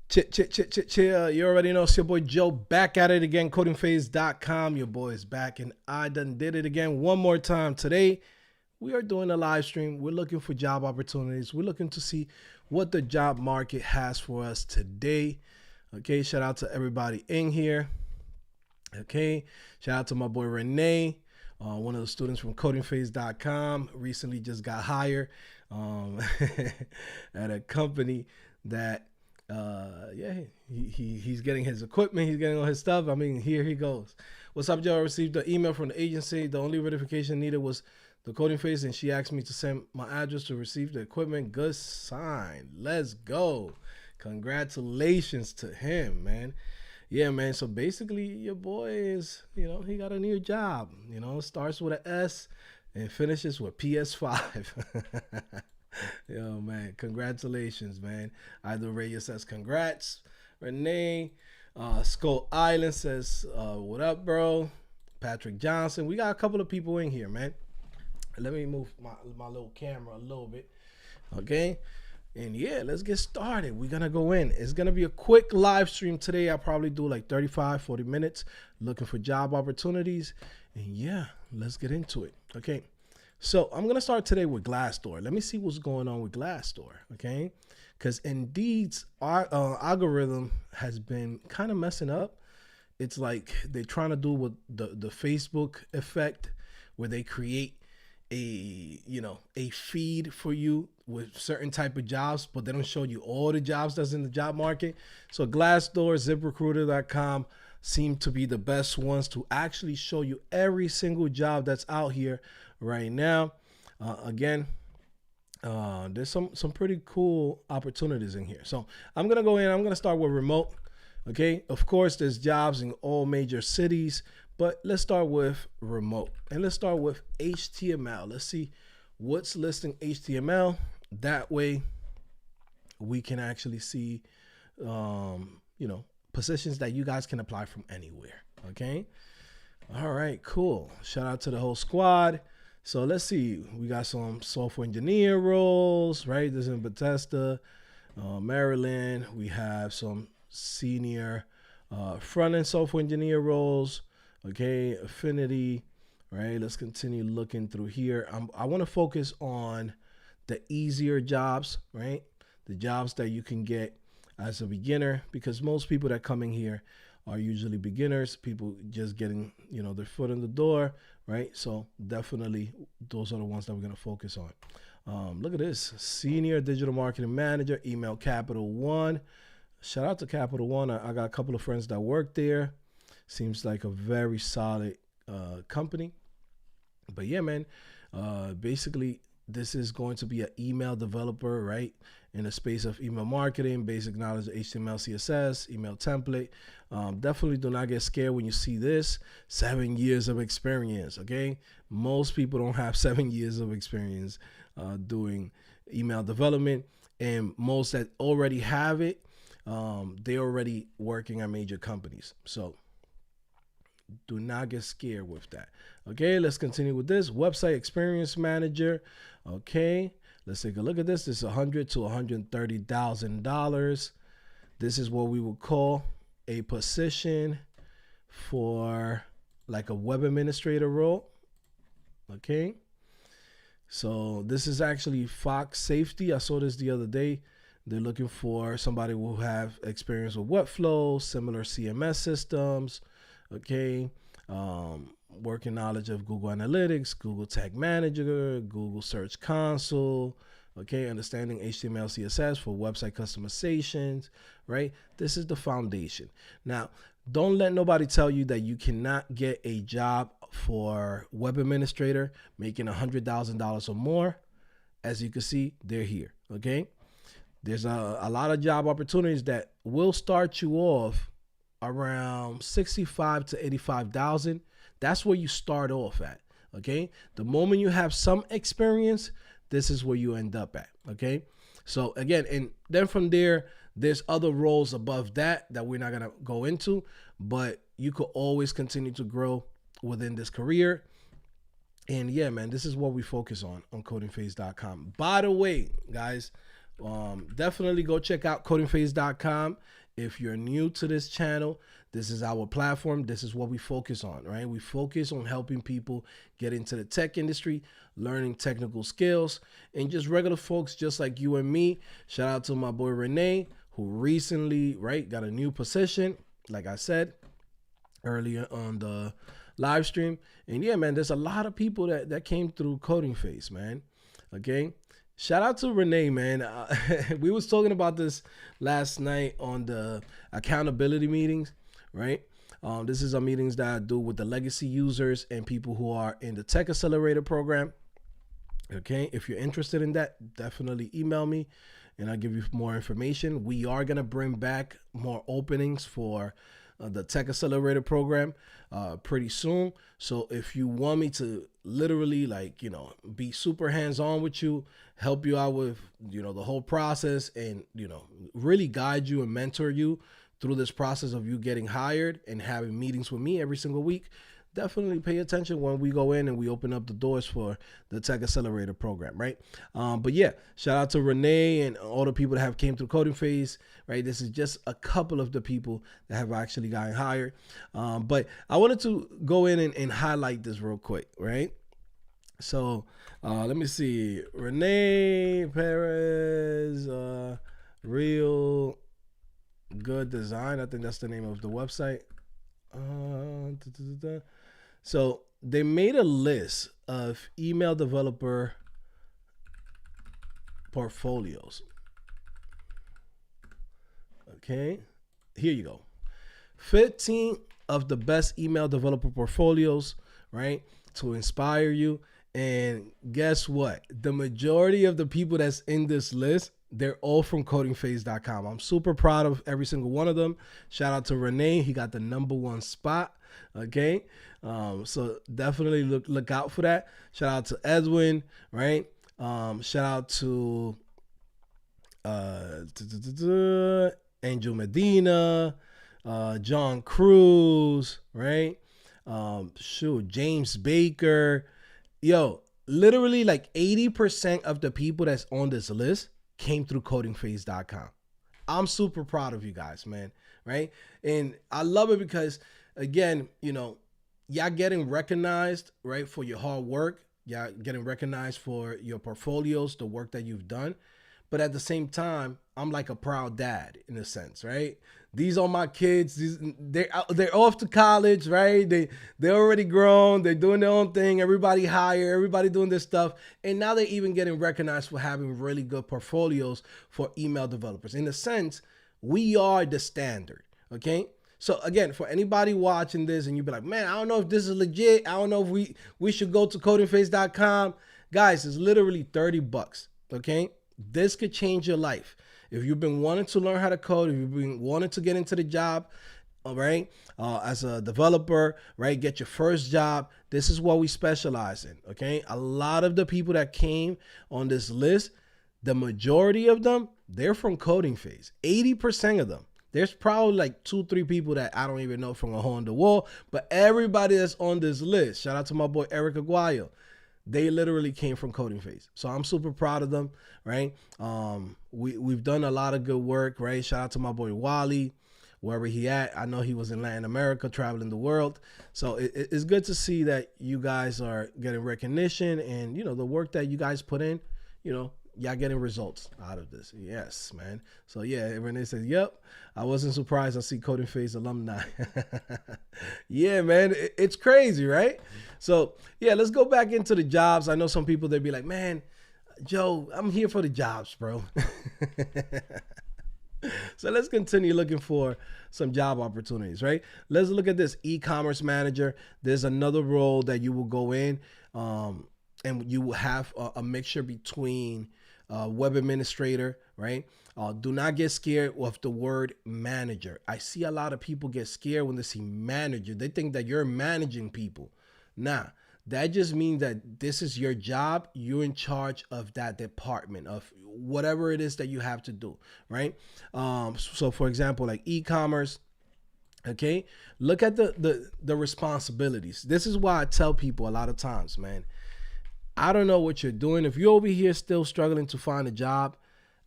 Chill. You already know it's your boy Joe back at it again. CodingPhase.com. Your boy is back and I done did it again one more time. Today, we are doing a live stream. We're looking for job opportunities. We're looking to see what the job market has for us today. Okay, shout out to everybody in here. Okay, shout out to my boy Renee, one of the students from CodingPhase.com. Recently just got hired at a company that he's getting his equipment, he's getting all his stuff. I mean, here he goes. What's up, Joe? I received the email from the agency. The only verification needed was the CodingPhase, and she asked me to send my address to receive the equipment. Good sign. Let's go. Congratulations to him, man. Yeah, man. So basically, your boy is, he got a new job. Starts with an S and finishes with PS5. Yo, man, congratulations, man. Either Reyes says congrats. Renee, Skull Island says, what up, bro? Patrick Johnson. We got a couple of people in here, man. Let me move my little camera a little bit. Okay. And yeah, let's get started. We're going to go in. It's going to be a quick live stream today. I'll probably do like 35, 40 minutes looking for job opportunities. And yeah, let's get into it. Okay. So I'm going to start today with Glassdoor. Let me see what's going on with Glassdoor, okay? Because Indeed's algorithm has been kind of messing up. It's like they're trying to do with the Facebook effect where they create a feed for you with certain type of jobs, but they don't show you all the jobs that's in the job market. So Glassdoor, ZipRecruiter.com seem to be the best ones to actually show you every single job that's out here right now. There's some pretty cool opportunities in here. So I'm going to go in. I'm going to start with remote. Okay. Of course, there's jobs in all major cities, but let's start with remote. And let's start with HTML. Let's see what's listing HTML. That way we can actually see, positions that you guys can apply from anywhere. Okay. All right, cool. Shout out to the whole squad. So let's see. We got some software engineer roles, right? This is in Bethesda, Maryland. We have some senior front-end software engineer roles. Okay, Affinity, right? Let's continue looking through here. I want to focus on the easier jobs, right? The jobs that you can get as a beginner, because most people that come in here are usually beginners, people just getting, their foot in the door, right? So definitely those are the ones that we're going to focus on. Look at this, senior digital marketing manager, email Capital One. Shout out to Capital One. I got a couple of friends that work there. Seems like a very solid company. But yeah, man, basically this is going to be an email developer, right? In the space of email marketing, basic knowledge of HTML, CSS, email template. Definitely do not get scared when you see this. 7 years of experience, okay? Most people don't have 7 years of experience doing email development. And most that already have it, they're already working at major companies. So do not get scared with that. Okay, let's continue with this. Website experience manager. Okay, let's take a look at this. This is $100,000 to $130,000. This is what we would call a position for like a web administrator role. Okay, so this is actually Fox Safety. I saw this the other day. They're looking for somebody who have experience with Webflow, similar CMS systems. Okay, working knowledge of Google Analytics, Google Tag Manager, Google Search Console. Okay, understanding HTML, CSS for website customizations, right? This is the foundation. Now, don't let nobody tell you that you cannot get a job for web administrator making $100,000 or more. As you can see, they're here. Okay, there's a lot of job opportunities that will start you off around 65 to 85,000. That's where you start off at. Okay, the moment you have some experience, this is where you end up at. Okay, so again, and then from there, there's other roles above that we're not gonna go into, but you could always continue to grow within this career. And yeah, man, this is what we focus on CodingPhase.com. By the way, guys, definitely go check out CodingPhase.com. If you're new to this channel, this is our platform. This is what we focus on, right? We focus on helping people get into the tech industry, learning technical skills, and just regular folks just like you and me. Shout out to my boy Renee, who recently, right, got a new position, like I said earlier on the live stream. And yeah, man, there's a lot of people that came through CodingPhase, man. Okay. Shout out to Renee, man. We was talking about this last night on the accountability meetings, right? This is our meetings that I do with the legacy users and people who are in the Tech Accelerator program. Okay, if you're interested in that, definitely email me and I'll give you more information. We are going to bring back more openings for the Tech Accelerator program pretty soon. So if you want me to literally, like, you know, be super hands-on with you, help you out with, you know, the whole process, and, you know, really guide you and mentor you through this process of you getting hired and having meetings with me every single week, definitely pay attention when we go in and we open up the doors for the Tech Accelerator program, right? But yeah, shout out to Renee and all the people that have came through CodingPhase, right? This is just a couple of the people that have actually gotten hired. But I wanted to go in and highlight this real quick, right? So let me see. Renee Perez, Real Good Design. I think that's the name of the website. So they made a list of email developer portfolios. Okay, here you go. 15 of the best email developer portfolios, right, to inspire you. And guess what? The majority of the people that's in this list, they're all from CodingPhase.com. I'm super proud of every single one of them. Shout out to Renee. He got the #1 spot. Okay. So definitely look out for that. Shout out to Edwin, right? Shout out to Angel Medina, John Cruz, right? James Baker. Yo, literally like 80% of the people that's on this list came through CodingPhase.com. I'm super proud of you guys, man, right? And I love it because, again, you know, y'all getting recognized, right, for your hard work. Y'all getting recognized for your portfolios, the work that you've done. But at the same time, I'm like a proud dad in a sense, right? These are my kids. They're off to college, right? They're already grown. They're doing their own thing. Everybody hire, everybody doing this stuff. And now they're even getting recognized for having really good portfolios for email developers. In a sense, we are the standard, okay? So again, for anybody watching this and you be like, man, I don't know if this is legit. I don't know if we should go to CodingPhase.com. Guys, it's literally $30, okay? This could change your life. If you've been wanting to learn how to code, if you've been wanting to get into the job, all right, as a developer, right, get your first job, this is what we specialize in, okay? A lot of the people that came on this list, the majority of them, they're from CodingPhase. 80% of them. There's probably like 2-3 people that I don't even know from a hole in the wall, but everybody that's on this list, shout out to my boy Eric Aguayo, they literally came from CodingPhase. So I'm super proud of them, right? We've done a lot of good work, right? Shout out to my boy Wally, wherever he at. I know he was in Latin America, traveling the world. So it's good to see that you guys are getting recognition and, you know, the work that you guys put in, you know, y'all getting results out of this. Yes, man. So yeah, Renee says, yep, I wasn't surprised I see CodingPhase alumni. Yeah, man, it's crazy, right? So yeah, let's go back into the jobs. I know some people, they'd be like, man, Joe, I'm here for the jobs, bro. So let's continue looking for some job opportunities, right? Let's look at this e-commerce manager. There's another role that you will go in and you will have a mixture between web administrator, right? Do not get scared with the word manager. I see a lot of people get scared when they see manager. They think that you're managing people. Nah, that just means that this is your job. You're in charge of that department, of whatever it is that you have to do, right? So for example, like e-commerce, okay? Look at the responsibilities. This is why I tell people a lot of times, man, I don't know what you're doing. If you're over here still struggling to find a job,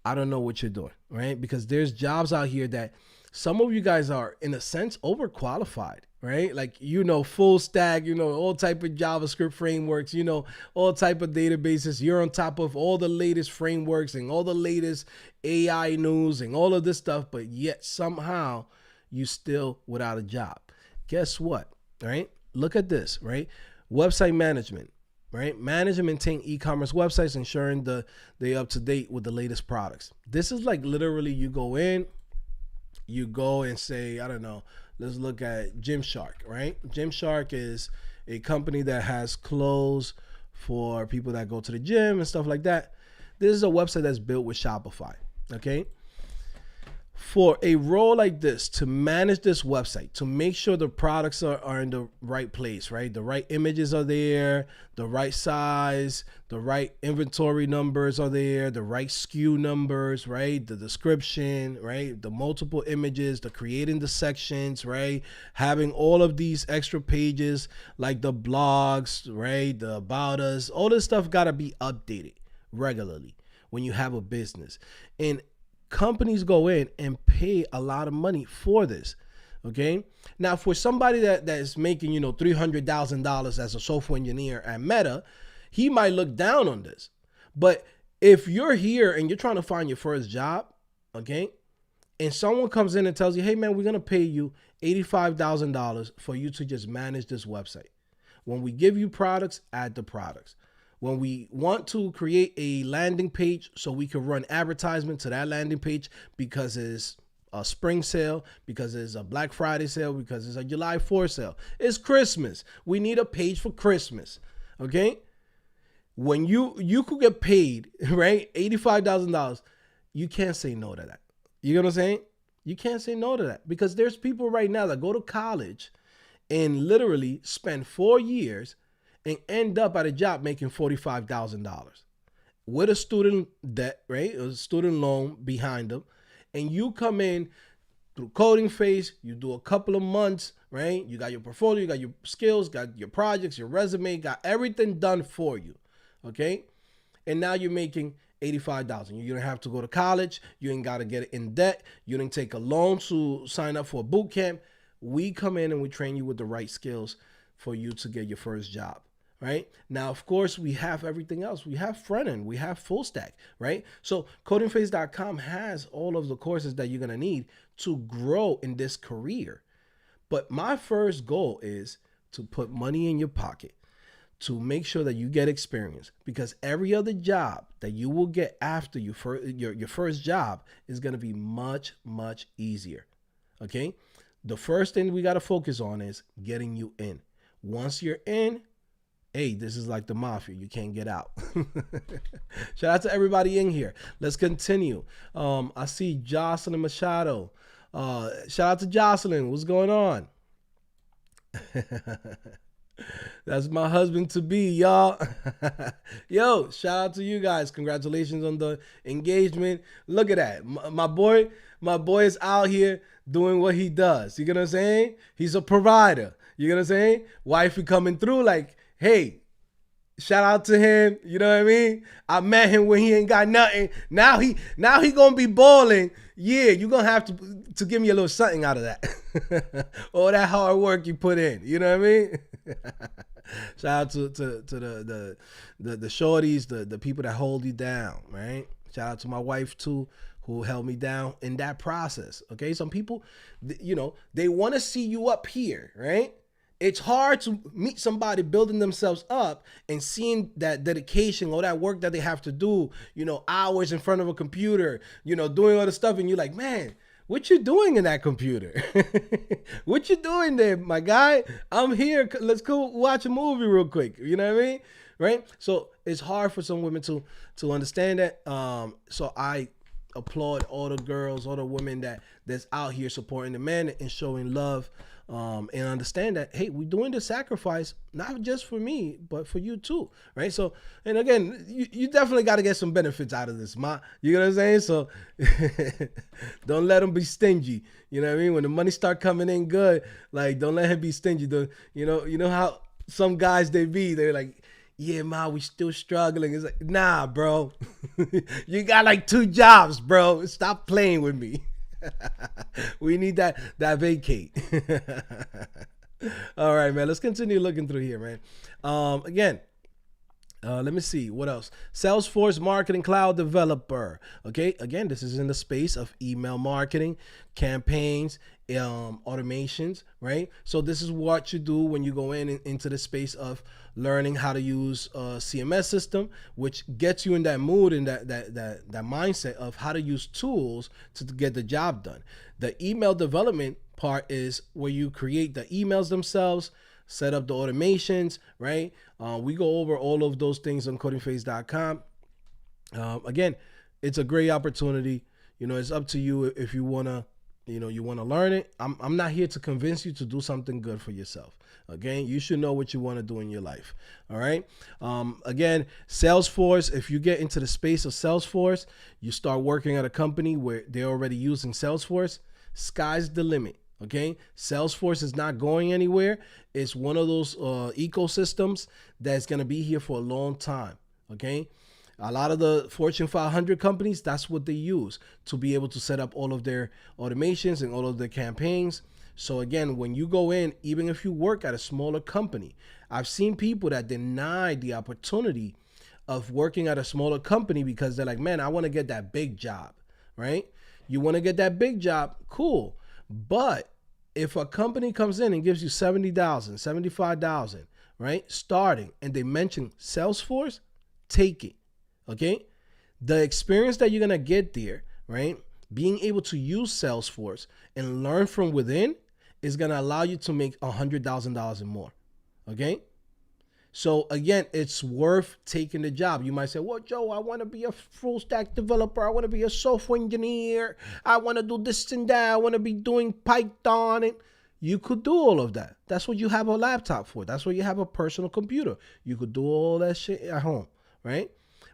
I don't know what you're doing, right? Because there's jobs out here that some of you guys are in a sense overqualified, right? Like, full stack, all type of JavaScript frameworks, all type of databases. You're on top of all the latest frameworks and all the latest AI news and all of this stuff, but yet somehow you still without a job. Guess what, right? Look at this, right? Website management, right? Manage and maintain e-commerce websites, ensuring they're up to date with the latest products. This is like literally you go and say, I don't know, let's look at Gymshark, right? Gymshark is a company that has clothes for people that go to the gym and stuff like that. This is a website that's built with Shopify, okay? For a role like this, to manage this website, to make sure the products are in the right place, right? The right images are there, the right size, the right inventory numbers are there, the right SKU numbers, right? The description, right? The multiple images, the creating the sections, right? Having all of these extra pages like the blogs, right? The about us, all this stuff got to be updated regularly when you have a business. And companies go in and pay a lot of money for this. Okay. Now, for somebody that is making, $300,000 as a software engineer at Meta, he might look down on this. But if you're here and you're trying to find your first job, okay, and someone comes in and tells you, hey man, we're going to pay you $85,000 for you to just manage this website. When we give you products, add the products. When we want to create a landing page so we can run advertisement to that landing page because it's a spring sale, because it's a Black Friday sale, because it's a July 4th sale. It's Christmas. We need a page for Christmas. Okay? When you could get paid, right, $85,000, you can't say no to that. You know what I'm saying? You can't say no to that because there's people right now that go to college and literally spend 4 years and end up at a job making $45,000 with a student debt, right? A student loan behind them. And you come in through CodingPhase, you do a couple of months, right? You got your portfolio, you got your skills, got your projects, your resume, got everything done for you, okay? And now you're making $85,000. You don't have to go to college. You ain't got to get in debt. You didn't take a loan to sign up for a boot camp. We come in and we train you with the right skills for you to get your first job. Right now, of course, we have everything else. We have front end, we have full stack, right? So CodingPhase.com has all of the courses that you're going to need to grow in this career. But my first goal is to put money in your pocket, to make sure that you get experience, because every other job that you will get after your first job is going to be much, much easier. Okay. The first thing we got to focus on is getting you in. Once you're in, hey, this is like the mafia. You can't get out. Shout out to everybody in here. Let's continue. I see Jocelyn Machado. Shout out to Jocelyn. What's going on? That's my husband to be, y'all. Yo, shout out to you guys. Congratulations on the engagement. Look at that. My boy is out here doing what he does. You get what I'm saying? He's a provider. You get what I'm saying? Wifey coming through like, hey, shout out to him. You know what I mean? I met him when he ain't got nothing. Now he gonna be balling. Yeah, you're gonna have to give me a little something out of that. All that hard work you put in. You know what I mean? Shout out to the shorties, the people that hold you down, right? Shout out to my wife too, who held me down in that process. Okay, some people, they want to see you up here, right? It's hard to meet somebody building themselves up and seeing that dedication, all that work that they have to do, hours in front of a computer, doing all the stuff. And you're like, man, what you doing in that computer? What you doing there, my guy? I'm here. Let's go watch a movie real quick. You know what I mean? Right? So it's hard for some women to understand that. So I applaud all the girls, all the women that's out here supporting the men and showing love. And understand that, hey, we're doing the sacrifice, not just for me, but for you too, right? So, and again, you definitely got to get some benefits out of this, you know what I'm saying? So don't let him be stingy. You know what I mean? When the money start coming in good, like, don't let him be stingy. You know how some guys they're like, yeah, we still struggling. It's like, nah, bro, you got like 2 jobs, bro. Stop playing with me. We need that vacate. All right, man. Let's continue looking through here, man. Again, let me see what else. Salesforce Marketing Cloud Developer. Okay, again, this is in the space of email marketing, campaigns, automations, right? So this is what you do when you go into the space of learning how to use a CMS system, which gets you in that mood and that mindset of how to use tools to get the job done. The email development part is where you create the emails themselves, set up the automations, right? We go over all of those things on CodingPhase.com. Again, it's a great opportunity. You know, it's up to you if you wanna, you wanna learn it. I'm not here to convince you to do something good for yourself. Okay, you should know what you want to do in your life. All right. Again, Salesforce. If you get into the space of Salesforce, you start working at a company where they're already using Salesforce. Sky's the limit. Okay, Salesforce is not going anywhere. It's one of those ecosystems that's going to be here for a long time. Okay, a lot of the Fortune 500 companies, that's what they use to be able to set up all of their automations and all of their campaigns. So again, when you go in, even if you work at a smaller company, I've seen people that deny the opportunity of working at a smaller company because they're like, man, I want to get that big job, right? You want to get that big job, cool. But if a company comes in and gives you $70,000, $75,000, right, starting, and they mention Salesforce, take it, okay? The experience that you're going to get there, right, being able to use Salesforce and learn from within is going to allow you to make $100,000 and more, okay? So again, it's worth taking the job. You might say, well, Joe, I want to be a full stack developer. I want to be a software engineer. I want to do this and that. I want to be doing Python. And you could do all of that. That's what you have a laptop for. That's what you have a personal computer. You could do all that shit at home, right?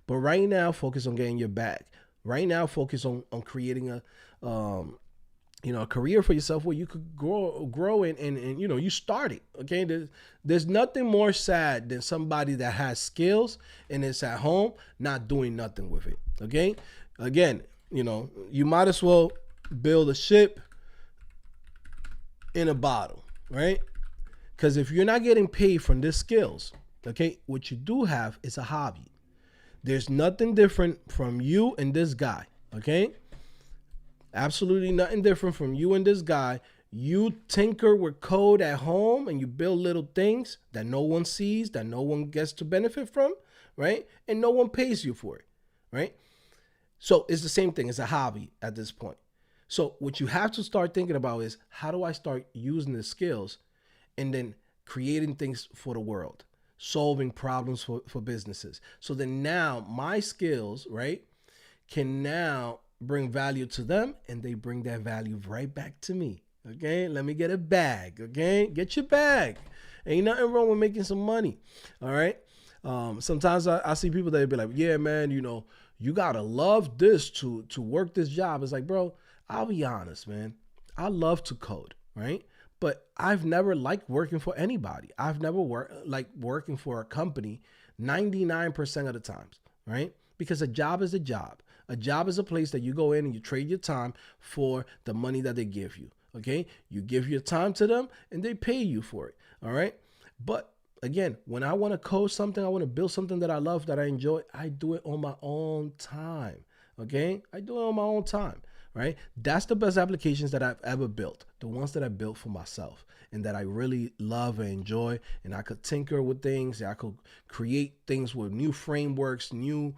But right now, focus on getting your bag. Right now, focus on creating a career for yourself where you could grow and you start it. Okay. There's nothing more sad than somebody that has skills and is at home not doing nothing with it. Okay. Again, you might as well build a ship in a bottle, right? Because if you're not getting paid from these skills, okay, what you do have is a hobby. There's nothing different from you and this guy. Okay. Absolutely nothing different from you and this guy. You tinker with code at home and you build little things that no one sees, that no one gets to benefit from, right? And no one pays you for it, right? So it's the same thing. It's a hobby at this point. So what you have to start thinking about is, how do I start using the skills and then creating things for the world, solving problems for businesses. So then now my skills, right, can now bring value to them, and they bring that value right back to me. Okay, let me get a bag. Okay, get your bag. Ain't nothing wrong with making some money. All right. Sometimes I see people that be like, yeah, man, you gotta love this to work this job. It's like, bro, I'll be honest, man. I love to code, right? But I've never liked working for anybody. I've never liked working for a company 99% of the times, right? Because a job is a job. A job is a place that you go in and you trade your time for the money that they give you, okay? You give your time to them and they pay you for it, all right? But again, when I want to code something, I want to build something that I love, that I enjoy, I do it on my own time, okay? I do it on my own time, right? That's the best applications that I've ever built, the ones that I built for myself and that I really love and enjoy, and I could tinker with things, I could create things with new frameworks, new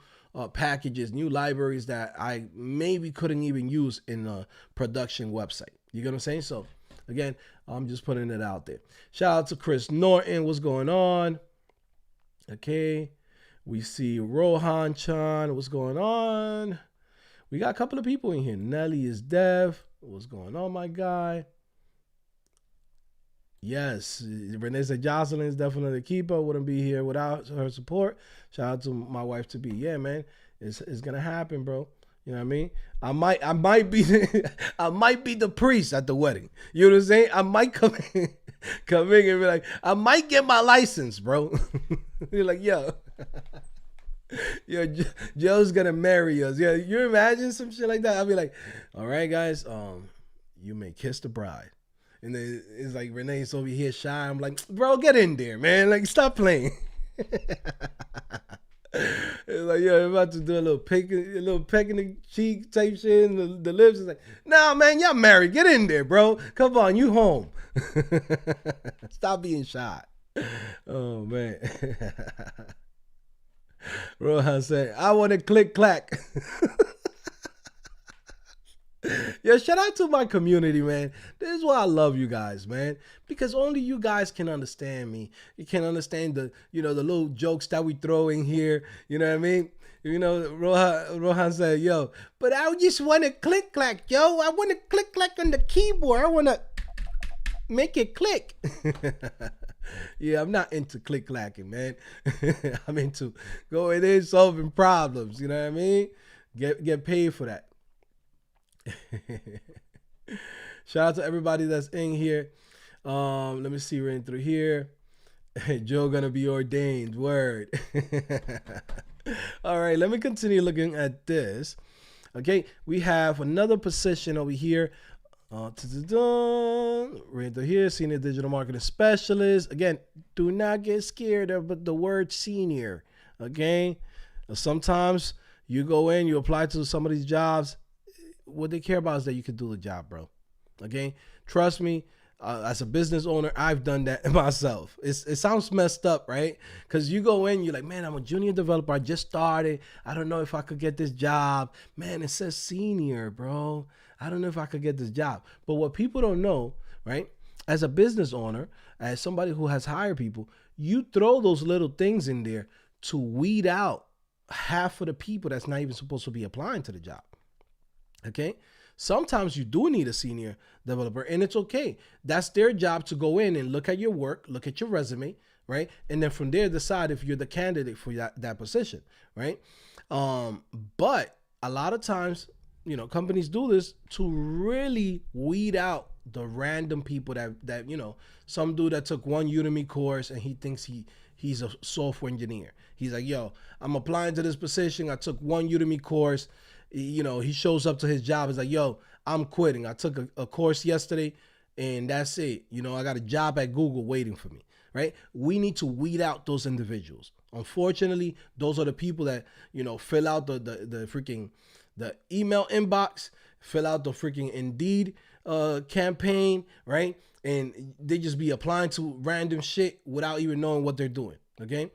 packages, new libraries that I maybe couldn't even use in a production website. You get what I'm saying? So again, I'm just putting it out there. Shout out to Chris Norton. What's going on? Okay. We see Rohan Chan. What's going on? We got a couple of people in here. Nelly is Dev. What's going on, my guy? Yes, Renee said Jocelyn is definitely a keeper. Wouldn't be here without her support. Shout out to my wife to be. Yeah, man, it's gonna happen, bro. You know what I mean? I might be I might be the priest at the wedding. You know what I'm saying? I might come in and be like, I might get my license, bro. You're like, yo. Yo, Joe's gonna marry us. Yeah, you imagine some shit like that? I'll be like, all right, guys, you may kiss the bride. And then it's like Renee's over here shy. I'm like, bro, get in there, man. Like, stop playing. It's like, yo, I'm about to do a little peck in the cheek type shit, and the lips is like, nah, man, y'all married. Get in there, bro. Come on, you home. Stop being shy. Oh man. Rohan said, I want to click clack. Yo, shout out to my community, man. This is why I love you guys, man. Because only you guys can understand me. You can understand the little jokes that we throw in here. You know what I mean? Rohan said, yo, but I just want to click clack, yo. I want to click clack on the keyboard. I want to make it click. Yeah, I'm not into click clacking, man. I'm into going in solving problems. You know what I mean? Get paid for that. Shout out to everybody that's in here. Let me see, right through here. Joe gonna be ordained. Word. All right, let me continue looking at this. Okay, we have another position over here. Right through here, senior digital marketing specialist. Again, do not get scared of the word senior. Okay, sometimes you go in, you apply to some of these jobs. What they care about is that you can do the job, bro. Okay, trust me. As a business owner, I've done that myself. It sounds messed up, right? Because you go in, you're like, man, I'm a junior developer. I just started. I don't know if I could get this job. Man, it says senior, bro. I don't know if I could get this job. But what people don't know, right? As a business owner, as somebody who has hired people, you throw those little things in there to weed out half of the people that's not even supposed to be applying to the job. Okay? Sometimes you do need a senior developer, and it's okay. That's their job to go in and look at your work, look at your resume, right? And then from there, decide if you're the candidate for that position, right? But a lot of times, companies do this to really weed out the random people that some dude that took one Udemy course and he thinks he's a software engineer. He's like, yo, I'm applying to this position. I took one Udemy course. He shows up to his job. He's like, yo, I'm quitting. I took a course yesterday and that's it. I got a job at Google waiting for me, right? We need to weed out those individuals. Unfortunately, those are the people that, fill out the email inbox, fill out the freaking Indeed campaign, right? And they just be applying to random shit without even knowing what they're doing, okay?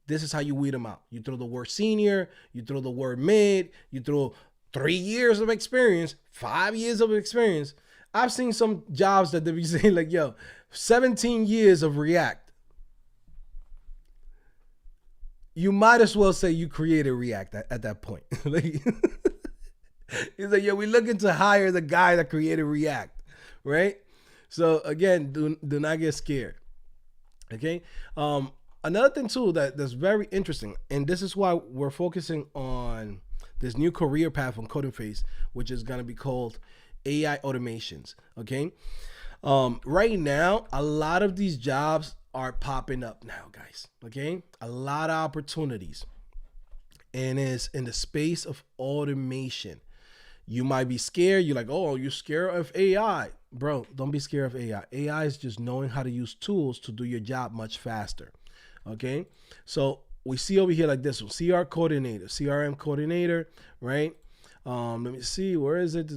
This is how you weed them out. You throw the word senior, you throw the word mid, you throw 3 years of experience, 5 years of experience. I've seen some jobs that they be saying like, yo, 17 years of React. You might as well say you created React at that point. He's like, yo, we're looking to hire the guy that created React, right? So again, do not get scared, okay? Another thing too that's very interesting, and this is why we're focusing on this new career path on CodingPhase, which is going to be called AI automations, okay? Right now, a lot of these jobs are popping up now, guys, okay? A lot of opportunities, and it's in the space of automation. You might be scared. You're like, oh, you're scared of AI. Bro, don't be scared of AI. AI is just knowing how to use tools to do your job much faster. Okay, so we see over here like this one, CRM coordinator, right? Let me see, where is it?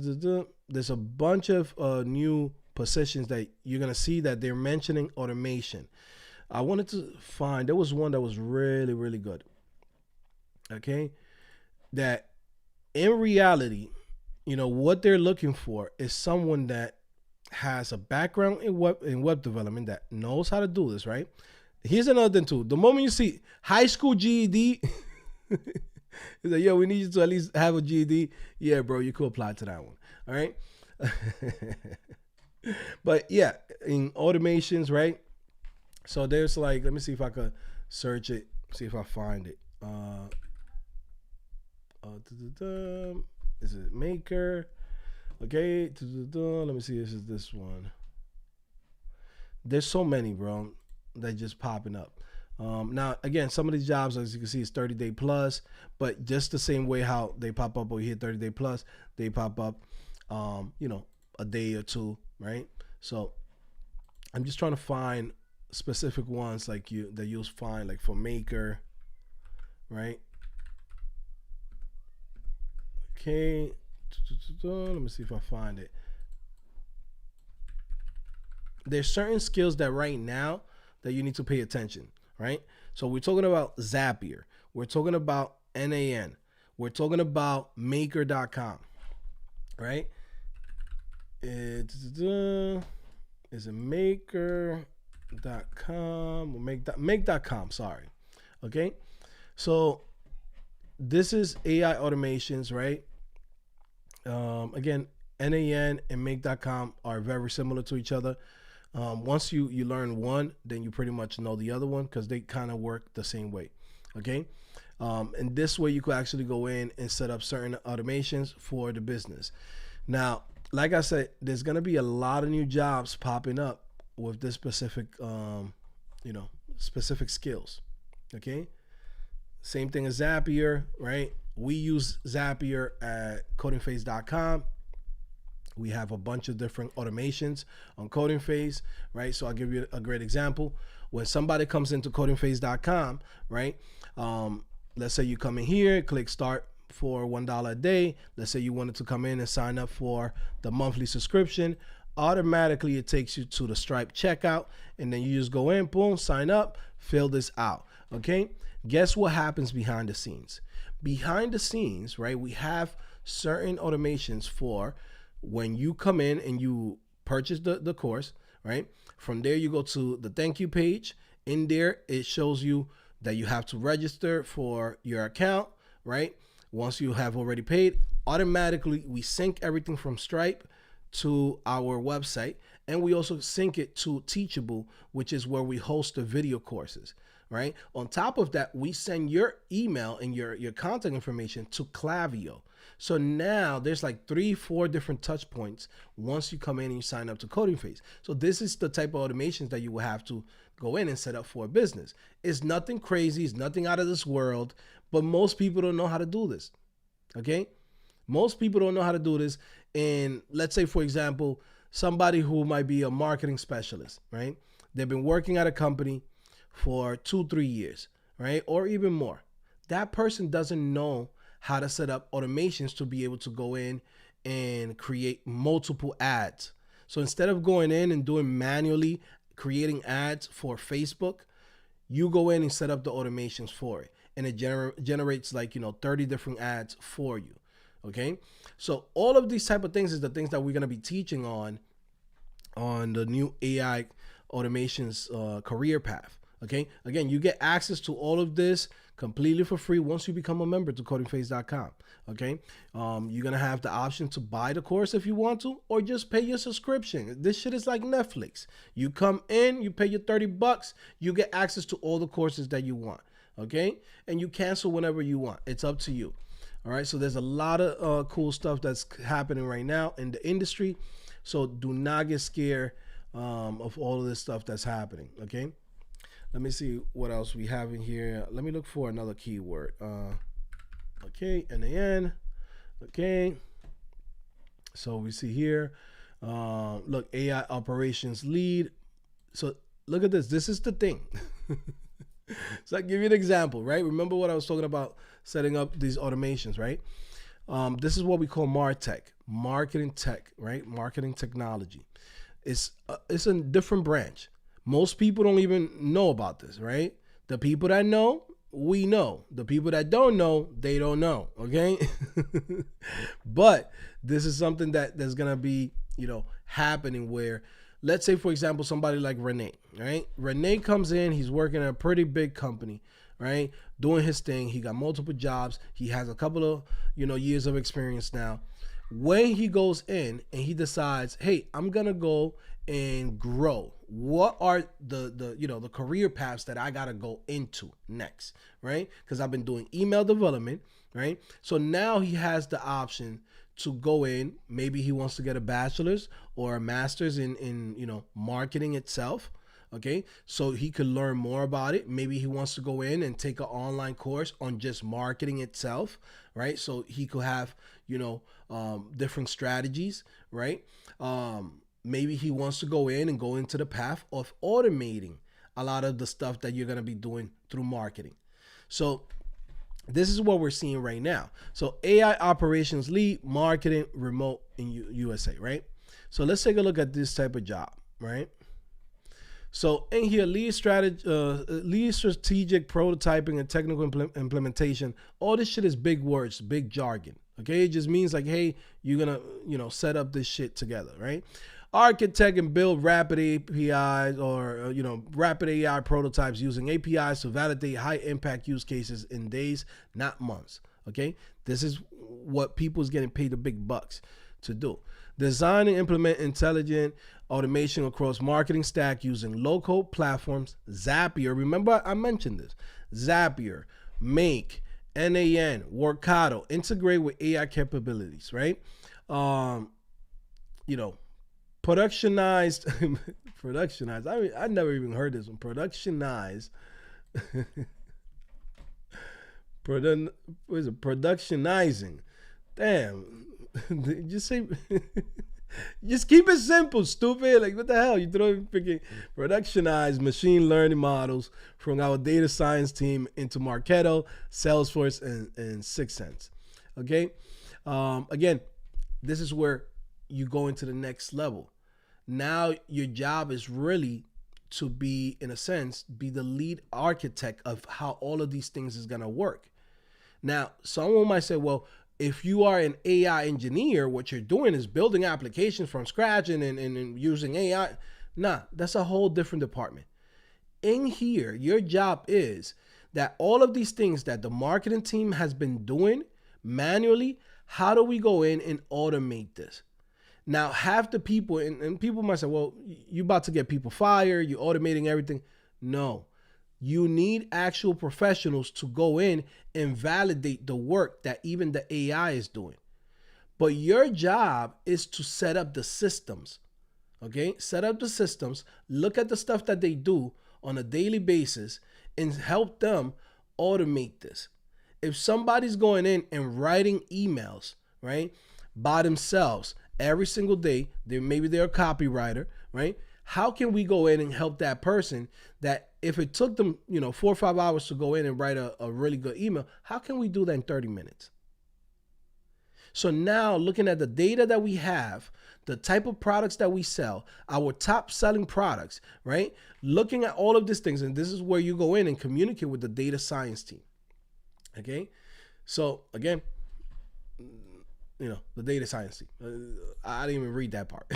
There's a bunch of new positions that you're gonna see that they're mentioning automation. I wanted to find, there was one that was really, really good. Okay, that in reality, what they're looking for is someone that has a background in web development, that knows how to do this, right? Here's another thing too. The moment you see high school GED, it's like, yo, we need you to at least have a GED. Yeah, bro, you could apply to that one. All right. But yeah, in automations, right? So there's like, let me see if I could search it, see if I find it. Is it Maker? Okay. Let me see. This is this one. There's so many, bro. They're just popping up. Now, again, some of these jobs, as you can see, is 30-day plus, but just the same way how they pop up over here, 30-day plus, they pop up, a day or two, right? So I'm just trying to find specific ones that you'll find, like for Maker, right? Okay, let me see if I find it. There's certain skills that right now that you need to pay attention, right? So we're talking about Zapier. We're talking about NAN. We're talking about Maker.com, right? Is it Maker.com or Make.com? Sorry. Okay. So this is AI automations, right? Again, NAN and Make.com are very similar to each other. Once you learn one, then you pretty much know the other one because they kind of work the same way. Okay. And this way you could actually go in and set up certain automations for the business. Now, like I said, there's going to be a lot of new jobs popping up with this specific, specific skills. Okay. Same thing as Zapier, right? We use Zapier at CodingPhase.com. We have a bunch of different automations on CodingPhase, right? So I'll give you a great example. When somebody comes into CodingPhase.com, right? Let's say you come in here, click start for $1 a day. Let's say you wanted to come in and sign up for the monthly subscription. Automatically, it takes you to the Stripe checkout, and then you just go in, boom, sign up, fill this out, okay? Guess what happens behind the scenes? Behind the scenes, right, we have certain automations for when you come in and you purchase the course, right? From there, you go to the thank you page. In there, it shows you that you have to register for your account, right? Once you have already paid, automatically we sync everything from Stripe to our website, and we also sync it to Teachable, which is where we host the video courses, right? On top of that, we send your email and your contact information to Klaviyo. So now there's like 3-4 different touch points once you come in and you sign up to CodingPhase. So this is the type of automations that you will have to go in and set up for a business. It's nothing crazy, it's nothing out of this world, but most people don't know how to do this, okay? Most people don't know how to do this. And let's say, for example, somebody who might be a marketing specialist, right? They've been working at a company for 2-3 years, right? Or even more. That person doesn't know how to set up automations to be able to go in and create multiple ads. So instead of going in and doing manually creating ads for Facebook, you go in and set up the automations for it. And it generates like, 30 different ads for you. Okay. So all of these type of things is the things that we're going to be teaching on the new AI automations career path. Okay. Again, you get access to all of this completely for free once you become a member to CodingPhase.com. Okay. You're going to have the option to buy the course if you want to, or just pay your subscription. This shit is like Netflix. You come in, you pay your $30, you get access to all the courses that you want. Okay. And you cancel whenever you want. It's up to you. All right. So there's a lot of cool stuff that's happening right now in the industry. So do not get scared of all of this stuff that's happening. Okay. Let me see what else we have in here. Let me look for another keyword. Okay. NAN. Okay. So we see here, look, AI operations lead. So look at this. This is the thing. So I'll give you an example, right? Remember what I was talking about setting up these automations, right? This is what we call MarTech, marketing tech, right? Marketing technology. It's a different branch. Most people don't even know about this, right? The people that know, we know. The people that don't know, they don't know, okay? But this is something that's going to be, happening where, let's say, for example, somebody like Renee, right? Renee comes in, he's working at a pretty big company, right? Doing his thing. He got multiple jobs. He has a couple of, years of experience now. When he goes in and he decides, hey, I'm going to go and grow. What are the career paths that I got to go into next, right? Because I've been doing email development, right? So now he has the option to go in. Maybe he wants to get a bachelor's or a master's in marketing itself. Okay, so he could learn more about it. Maybe he wants to go in and take an online course on just marketing itself, right? So he could have, different strategies, right? Maybe he wants to go in and go into the path of automating a lot of the stuff that you're going to be doing through marketing. So this is what we're seeing right now. So AI operations lead, marketing, remote in USA, right? So let's take a look at this type of job, right? So in here, lead strategic prototyping and technical implementation. All this shit is big words, big jargon. Okay, it just means like, hey, you're gonna, set up this shit together, right? Architect and build rapid APIs or rapid AI prototypes using APIs to validate high impact use cases in days, not months. Okay, this is what people's getting paid the big bucks to do. Design and implement intelligent automation across marketing stack using low-code platforms. Zapier, remember I mentioned this. Zapier, Make, NAN, Workato, integrate with AI capabilities, right? Productionized. I never even heard this one. Productionized. What is it? Productionizing. Damn. Just say. Just keep it simple, stupid. Like, what the hell? You throwing freaking productionized machine learning models from our data science team into Marketo, Salesforce, and 6sense. Okay? Again, this is where you go into the next level. Now your job is really to be, in a sense, be the lead architect of how all of these things is going to work. Now, someone might say, well, if you are an AI engineer, what you're doing is building applications from scratch and using AI. Nah, that's a whole different department. In here, your job is that all of these things that the marketing team has been doing manually, how do we go in and automate this? Now, half the people, and people might say, well, you're about to get people fired, you're automating everything. No. You need actual professionals to go in and validate the work that even the AI is doing. But your job is to set up the systems, okay? Set up the systems, look at the stuff that they do on a daily basis and help them automate this. If somebody's going in and writing emails, right, by themselves every single day, maybe they're a copywriter, right? How can we go in and help that person that if it took them, 4 or 5 hours to go in and write a really good email, how can we do that in 30 minutes? So now looking at the data that we have, the type of products that we sell, our top selling products, right? Looking at all of these things, and this is where you go in and communicate with the data science team. Okay. So again, the data science team. I didn't even read that part.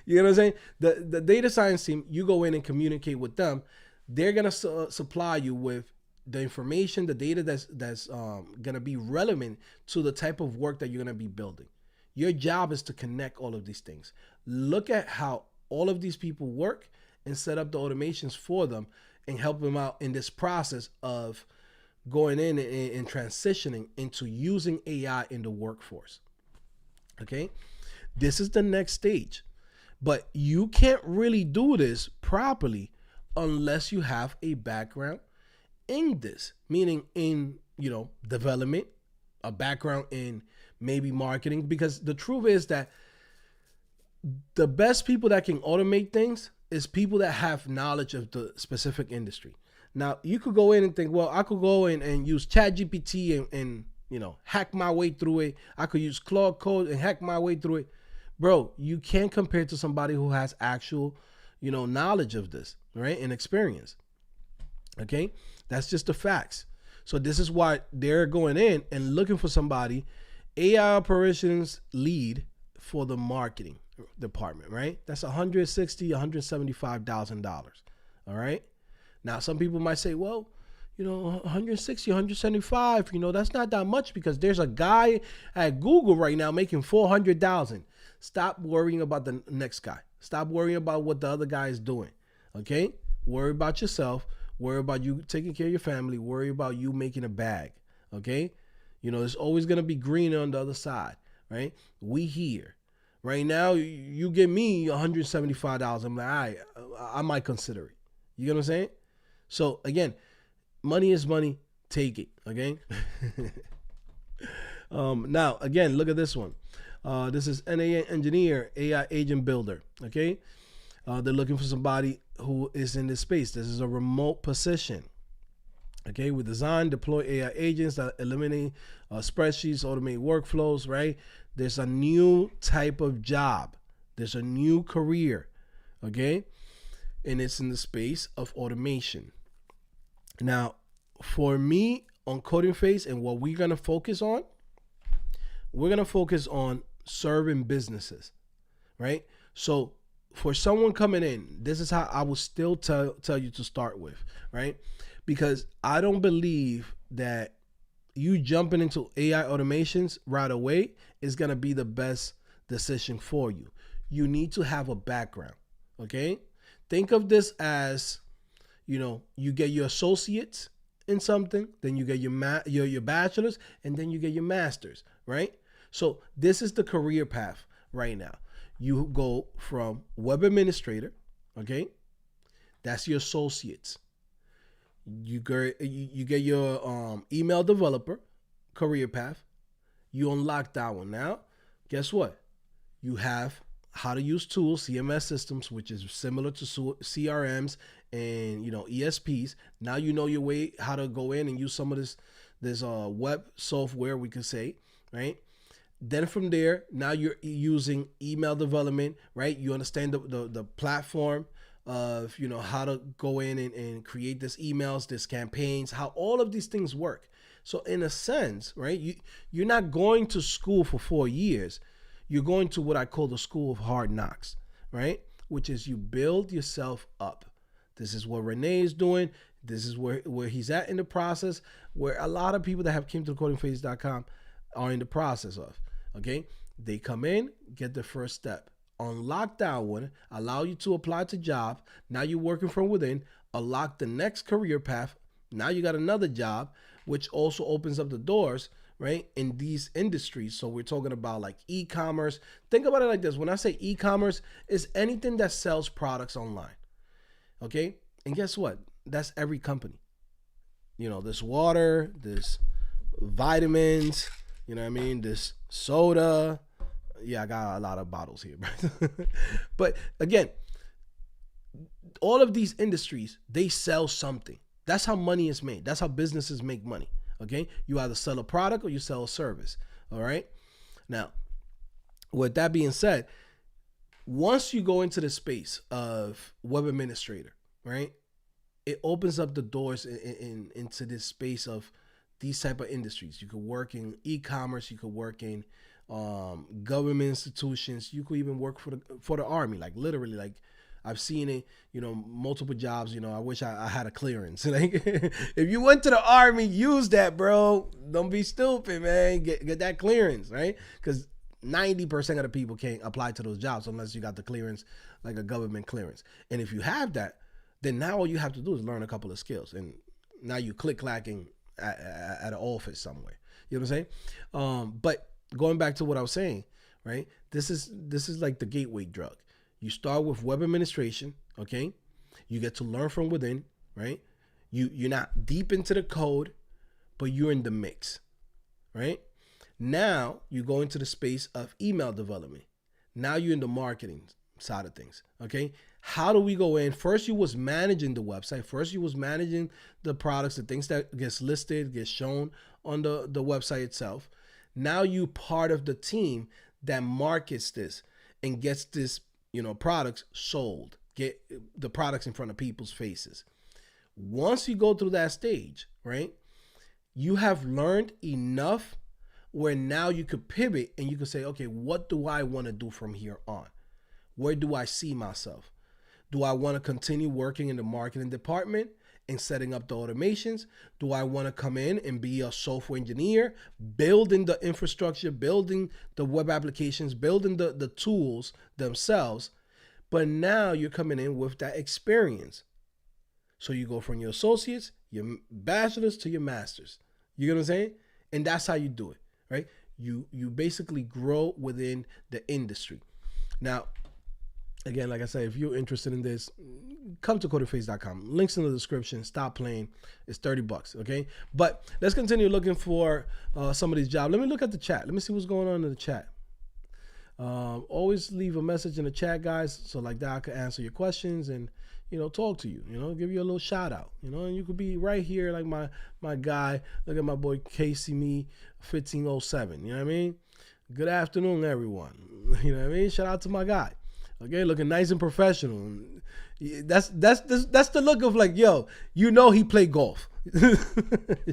You know what I'm saying? The data science team, you go in and communicate with them. They're going to supply you with the information, the data that's going to be relevant to the type of work that you're going to be building. Your job is to connect all of these things. Look at how all of these people work and set up the automations for them and help them out in this process of going in and transitioning into using AI in the workforce. Okay? This is the next stage. But you can't really do this properly unless you have a background in this, meaning in, development, a background in maybe marketing, because the truth is that the best people that can automate things is people that have knowledge of the specific industry. Now, you could go in and think, well, I could go in and use ChatGPT and hack my way through it. I could use Claude Code and hack my way through it. Bro, you can't compare to somebody who has actual, knowledge of this, right? And experience. Okay? That's just the facts. So this is why they're going in and looking for somebody, AI operations lead for the marketing department, right? That's $160,000, $175,000. All right? Now, some people might say, well, 160, 175, that's not that much because there's a guy at Google right now making 400,000. Stop worrying about the next guy. Stop worrying about what the other guy is doing. Okay? Worry about yourself. Worry about you taking care of your family. Worry about you making a bag. Okay? There's always going to be green on the other side, right? We here. Right now, you give me $175. I'm like, all right, I might consider it. You get what I'm saying? So again, money is money. Take it. Okay. Now again, look at this one. This is NA engineer, AI agent builder. Okay. They're looking for somebody who is in this space. This is a remote position. Okay, we design, deploy AI agents that eliminate spreadsheets, automate workflows, right? There's a new type of job. There's a new career, okay? And it's in the space of automation. Now, for me on CodingPhase and what we're gonna focus on, we're gonna focus on serving businesses, right? So for someone coming in, this is how I will still tell you to start with, right? Because I don't believe that you jumping into AI automations right away is going to be the best decision for you. You need to have a background, okay? Think of this as, you get your associates in something, then you get your bachelor's, and then you get your master's, right? So this is the career path right now. You go from web administrator, okay? That's your associates. You get your email developer career path. You unlock that one. Now, guess what? You have how to use tools, CMS systems, which is similar to CRMs and ESPs. Now you know your way how to go in and use some of this web software, we could say, right? Then from there, now you're using email development, right? You understand the platform of how to go in and create these emails, these campaigns, how all of these things work. So in a sense, right, you're not going to school for 4 years. You're going to what I call the school of hard knocks, right? Which is you build yourself up. This is what Renee is doing. This is where he's at in the process, where a lot of people that have came to codingphase.com are in the process of, okay? They come in, get the first step. Unlock that one, allow you to apply to jobs. Now you're working from within. Unlock the next career path. Now you got another job, which also opens up the doors, right, in these industries. So we're talking about like e-commerce. Think about it like this. When I say e-commerce, it's anything that sells products online, okay? And guess what? That's every company. This water, this vitamins, this soda. Yeah, I got a lot of bottles here. But again, all of these industries, they sell something. That's how money is made. That's how businesses make money. Okay? You either sell a product or you sell a service. All right? Now, with that being said, once you go into the space of web administrator, right, it opens up the doors into this space of these type of industries. You could work in e-commerce. You could work in government institutions. You could even work for the army, like literally, like I've seen it, multiple jobs. I wish I had a clearance. Like if you went to the army, use that, bro. Don't be stupid, man. Get that clearance, right? Because 90% of the people can't apply to those jobs unless you got the clearance, like a government clearance. And if you have that, then now all you have to do is learn a couple of skills, and now you click-clacking at an office somewhere. You know what I'm saying? But going back to what I was saying, right? This is like the gateway drug. You start with web administration, okay? You get to learn from within, right? You're not deep into the code, but you're in the mix, right? Now you go into the space of email development. Now you're in the marketing side of things, okay? How do we go in? First, you was managing the website. First, you was managing the products, the things that gets listed, gets shown on the website itself. Now you part of the team that markets this and gets this, products sold, get the products in front of people's faces. Once you go through that stage, right, you have learned enough where now you could pivot and you could say, okay, what do I want to do from here on? Where do I see myself? Do I want to continue working in the marketing department and setting up the automations? Do I want to come in and be a software engineer, building the infrastructure, building the web applications, building the tools themselves? But now you're coming in with that experience. So you go from your associates, your bachelor's to your master's. You get what I'm saying? And that's how you do it, right? You basically grow within the industry. Now, Again, like I said, if you're interested in this, come to CodingPhase.com. Links in the description. Stop playing. It's $30. Okay. But let's continue looking for some of these jobs. Let me look at the chat. Let me see what's going on in the chat. Always leave a message in the chat, guys, so like that I can answer your questions and talk to you. Give you a little shout out. And you could be right here like my guy. Look at my boy Casey Me 1507. You know what I mean? Good afternoon, everyone. You know what I mean? Shout out to my guy. Okay, looking nice and professional. That's the look of like, yo, he played golf.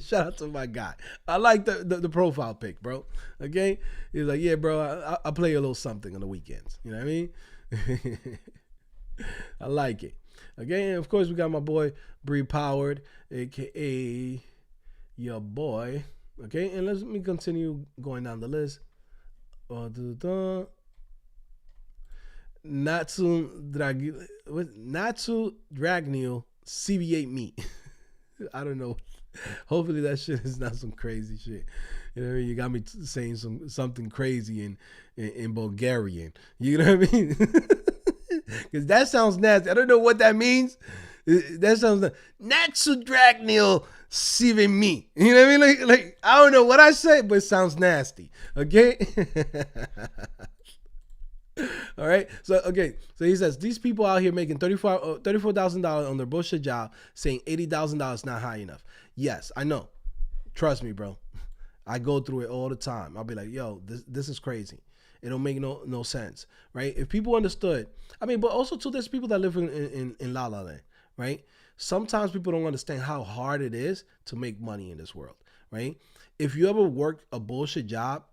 Shout out to my guy. I like the profile pic, bro. Okay, he's like, yeah, bro, I play a little something on the weekends. You know what I mean? I like it. Okay, and of course we got my boy Bree Powered, aka your boy. Okay, and let me continue going down the list. Natsu Dragneel CB8 meat. I don't know. Hopefully that shit is not some crazy shit. You got me saying something crazy in Bulgarian. You know what I mean? Because that sounds nasty. I don't know what that means. That sounds like Natsu Dragneel CB meat. You know what I mean? Like I don't know what I say, but it sounds nasty. Okay. All right. So he says these people out here making $34,000 on their bullshit job, saying $80,000 not high enough. Yes, I know. Trust me, bro. I go through it all the time. I'll be like, yo, this is crazy. It don't make no sense, right? If people understood, but also too, there's people that live in La La Land, right? Sometimes people don't understand how hard it is to make money in this world, right? If you ever worked a bullshit job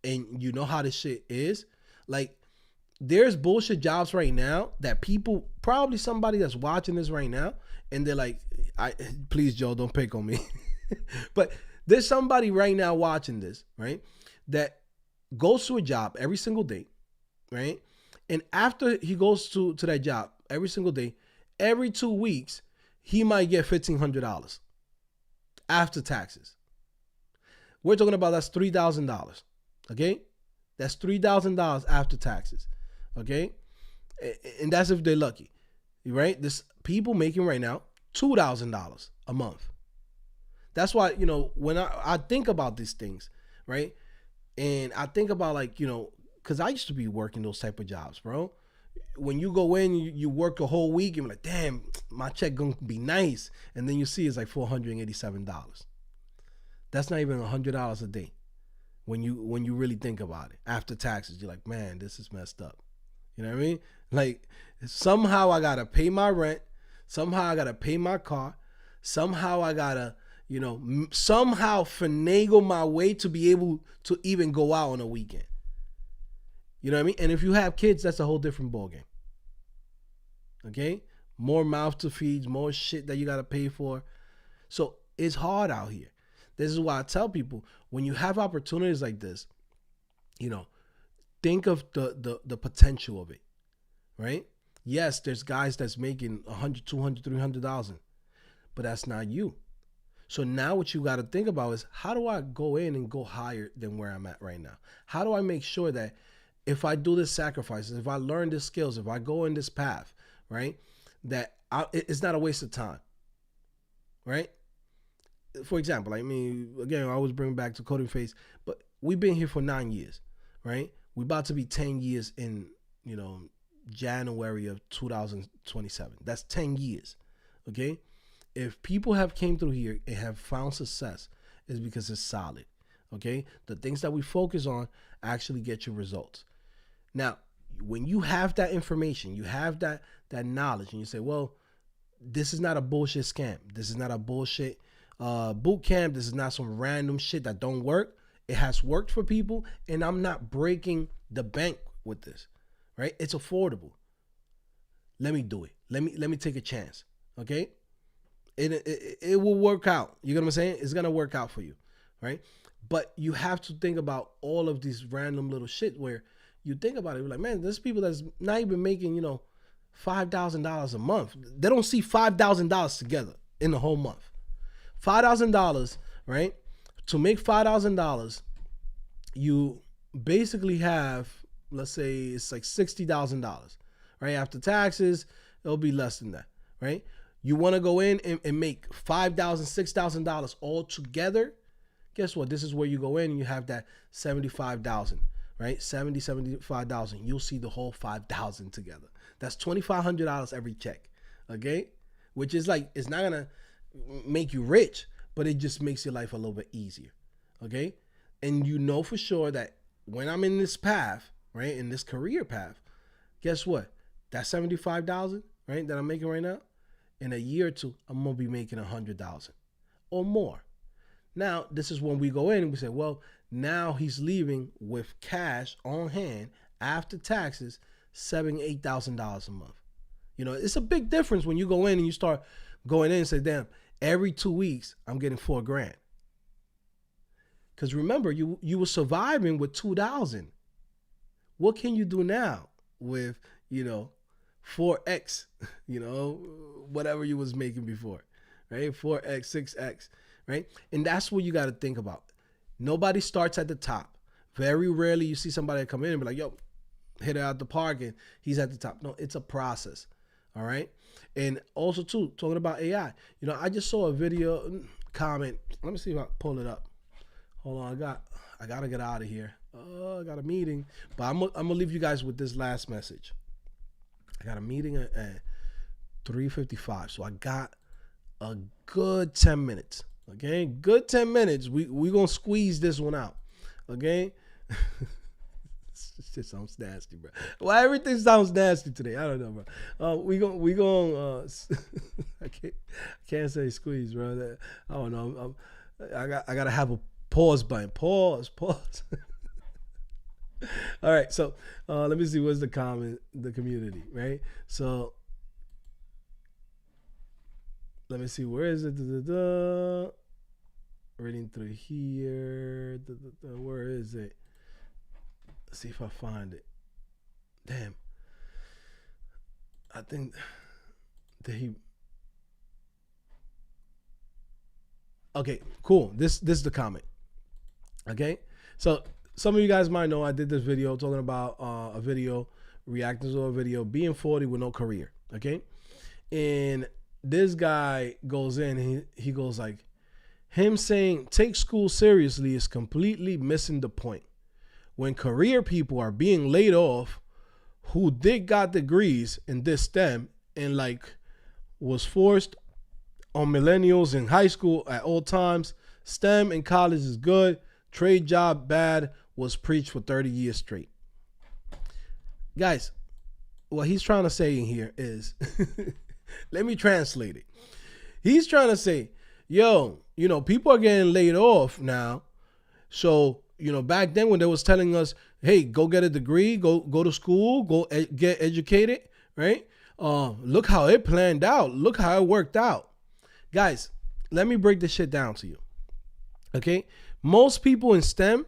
and you know how this shit is, like, there's bullshit jobs right now that people, probably somebody that's watching this right now, and they're like, please, Joe, don't pick on me. But there's somebody right now watching this, right, that goes to a job every single day, right? And after he goes to that job every single day, every 2 weeks, he might get $1,500 after taxes. We're talking about that's $3,000, okay? That's $3,000 after taxes. Okay, and that's if they're lucky, right? This people making right now $2,000 a month. That's why when I think about these things, right? And I think about because I used to be working those type of jobs, bro. When you go in, you work a whole week, and you're like, damn, my check gonna be nice, and then you see it's like $487. That's not even $100 a day. When you really think about it after taxes, you're like, man, this is messed up. You know what I mean? Like, somehow I gotta pay my rent. Somehow I gotta pay my car. Somehow I gotta, somehow finagle my way to be able to even go out on a weekend. You know what I mean? And if you have kids, that's a whole different ballgame. Okay? More mouth to feed, more shit that you gotta pay for. So it's hard out here. This is why I tell people, when you have opportunities like this, think of the potential of it, right? Yes, there's guys that's making $100, $200, $300,000, but that's not you. So now what you got to think about is, how do I go in and go higher than where I'm at right now? How do I make sure that if I do this sacrifice, if I learn these skills, if I go in this path, right, that it's not a waste of time, right? For example, again, I always bring back to CodingPhase, but we've been here for 9 years, right? We're about to be 10 years in, January of 2027. That's 10 years, okay? If people have came through here and have found success, it's because it's solid, okay? The things that we focus on actually get you results. Now, when you have that information, you have that knowledge, and you say, well, this is not a bullshit scam. This is not a bullshit boot camp. This is not some random shit that don't work. It has worked for people, and I'm not breaking the bank with this, right? It's affordable. Let me do it. Let me take a chance, okay? It will work out. You know what I'm saying? It's gonna work out for you, right? But you have to think about all of these random little shit where you think about it, you're like, man, there's people that's not even making, $5,000 a month. They don't see $5,000 together in the whole month. $5,000, right? To make $5,000, you basically have, let's say it's like $60,000, right? After taxes, it'll be less than that, right? You want to go in and make $5,000, $6,000 all together. Guess what? This is where you go in and you have that 75,000, right? 75,000. You'll see the whole 5,000 together. That's $2,500 every check, okay? Which is like, it's not gonna make you rich, but it just makes your life a little bit easier, okay? And you know for sure that when I'm in this path, right, in this career path, guess what? That 75,000, right, that I'm making right now, in a year or two, I'm gonna be making 100,000 or more. Now, this is when we go in and we say, well, now he's leaving with cash on hand after taxes, $7,000, $8,000 a month. You know, it's a big difference when you go in and you start going in and say, damn, every 2 weeks, I'm getting $4,000. Because remember, you were surviving with 2,000. What can you do now with, 4X, whatever you was making before, right? 4X, 6X, right? And that's what you got to think about. Nobody starts at the top. Very rarely you see somebody come in and be like, yo, hit it out the park and he's at the top. No, it's a process. All right. And also too, talking about AI, I just saw a video comment. Let me see if I pull it up. Hold on. I gotta get out of here. Oh, I got a meeting, but I'm gonna leave you guys with this last message. I got a meeting at 3:55. So I got a good 10 minutes. Okay. Good 10 minutes. We gonna squeeze this one out. Okay. Shit sounds nasty, bro. Well, everything sounds nasty today. I don't know, bro. We going I can't say squeeze, bro. I don't know. I gotta have a pause button. Pause. All right. So let me see. What's the community, right? So let me see. Where is it? Reading through here. Where is it? See if I find it. Damn. I think that okay, cool. This is the comment. Okay. So some of you guys might know I did this video talking about a video, reacting to a video, being 40 with no career. Okay. And this guy goes in, he goes like, him saying take school seriously is completely missing the point. When career people are being laid off who got degrees in this STEM and was forced on millennials in high school at all times, STEM in college is good, trade job bad, was preached for 30 years straight. Guys, what he's trying to say in here is, let me translate it. He's trying to say, yo, people are getting laid off now. So, back then when they was telling us, hey, go get a degree, go to school, get educated, right? Look how it planned out. Look how it worked out. Guys, let me break this shit down to you. Okay? Most people in STEM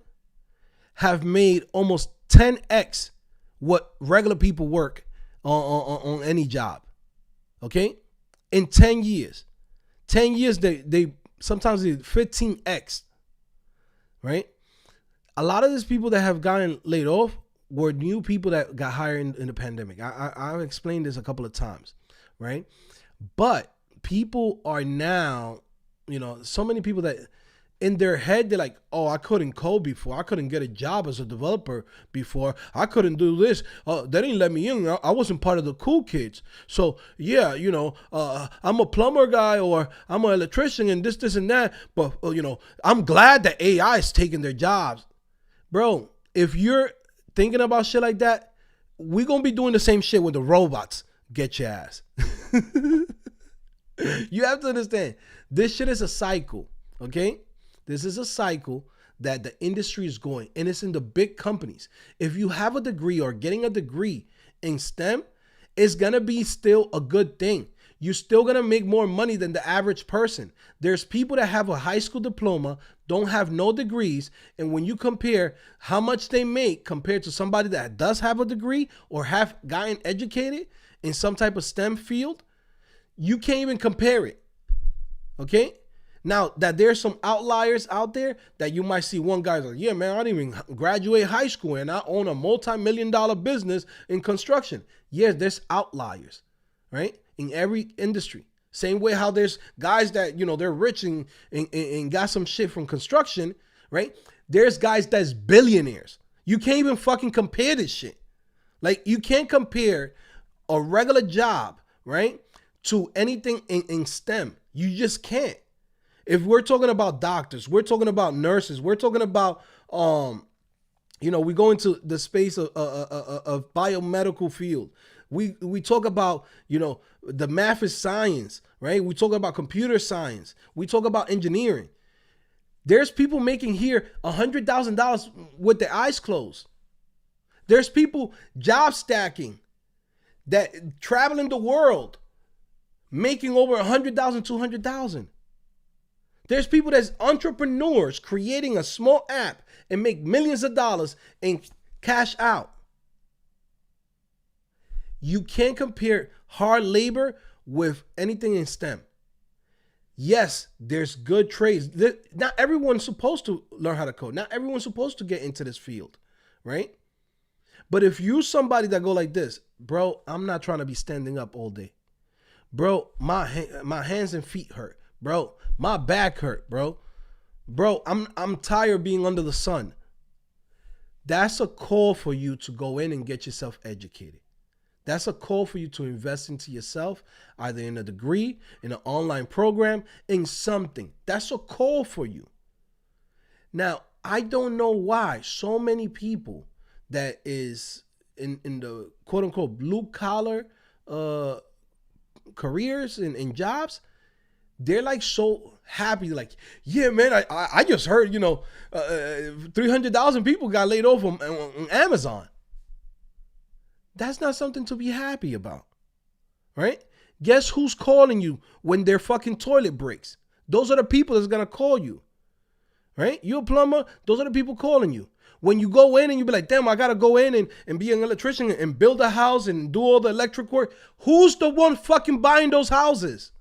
have made almost 10x what regular people work on any job. Okay? In 10 years. 10 years, they sometimes 15x, right? A lot of these people that have gotten laid off were new people that got hired in the pandemic. I've explained this a couple of times, right? But people are now, so many people that in their head, they're like, oh, I couldn't code before. I couldn't get a job as a developer before. I couldn't do this. They didn't let me in. I wasn't part of the cool kids. So, yeah, I'm a plumber guy or I'm an electrician and this and that. But, I'm glad that AI is taking their jobs. Bro, if you're thinking about shit like that, we're going to be doing the same shit when the robots get your ass. You have to understand, this shit is a cycle, okay? This is a cycle that the industry is going, and it's in the big companies. If you have a degree or getting a degree in STEM, it's going to be still a good thing. You're still going to make more money than the average person. There's people that have a high school diploma, don't have no degrees, and when you compare how much they make compared to somebody that does have a degree or have gotten educated in some type of STEM field, you can't even compare it. Okay? Now that there's some outliers out there that you might see one guy's like, yeah, man, I didn't even graduate high school and I own a multi-million-dollar business in construction. Yes, there's outliers, right? In every industry. Same way how there's guys that, they're rich and got some shit from construction, right? There's guys that's billionaires. You can't even fucking compare this shit. Like, you can't compare a regular job, right, to anything in STEM. You just can't. If we're talking about doctors, we're talking about nurses, we're talking about, we go into the space of biomedical field. We talk about, the math is science, right? We talk about computer science. We talk about engineering. There's people making here $100,000 with their eyes closed. There's people job stacking that traveling the world, making over 100,000, 200,000. There's people that's entrepreneurs creating a small app and make millions of dollars and cash out. You can't compare hard labor with anything in STEM. Yes, there's good trades. Not everyone's supposed to learn how to code. Not everyone's supposed to get into this field, right? But if you're somebody that go like this, bro, I'm not trying to be standing up all day. Bro, my hands and feet hurt. Bro, my back hurt, bro. Bro, I'm tired of being under the sun. That's a call for you to go in and get yourself educated. That's a call for you to invest into yourself, either in a degree, in an online program, in something. That's a call for you. Now, I don't know why so many people that is in the quote unquote blue collar careers and jobs, they're like so happy, like, yeah, man, I just heard, 300,000 people got laid off on Amazon. That's not something to be happy about, right? Guess who's calling you when their fucking toilet breaks? Those are the people that's gonna call you, right? You're a plumber, those are the people calling you. When you go in and you be like, damn, I gotta go in and be an electrician and build a house and do all the electric work. Who's the one fucking buying those houses?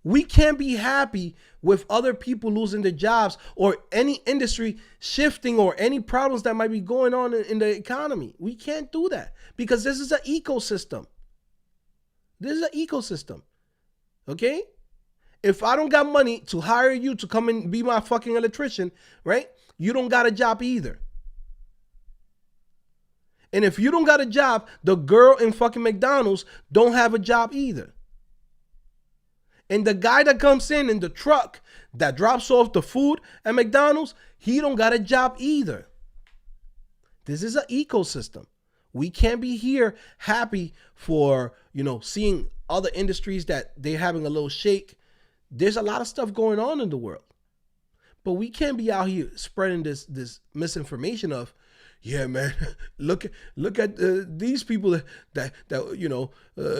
We can't be happy with other people losing their jobs or any industry shifting or any problems that might be going on in the economy. We can't do that because this is an ecosystem. This is an ecosystem. Okay? If I don't got money to hire you to come and be my fucking electrician, right? You don't got a job either. And if you don't got a job, the girl in fucking McDonald's don't have a job either. And the guy that comes in the truck that drops off the food at McDonald's, he don't got a job either. This is an ecosystem. We can't be here happy for, seeing other industries that they're having a little shake. There's a lot of stuff going on in the world. But we can't be out here spreading this misinformation of, yeah, man, look at these people that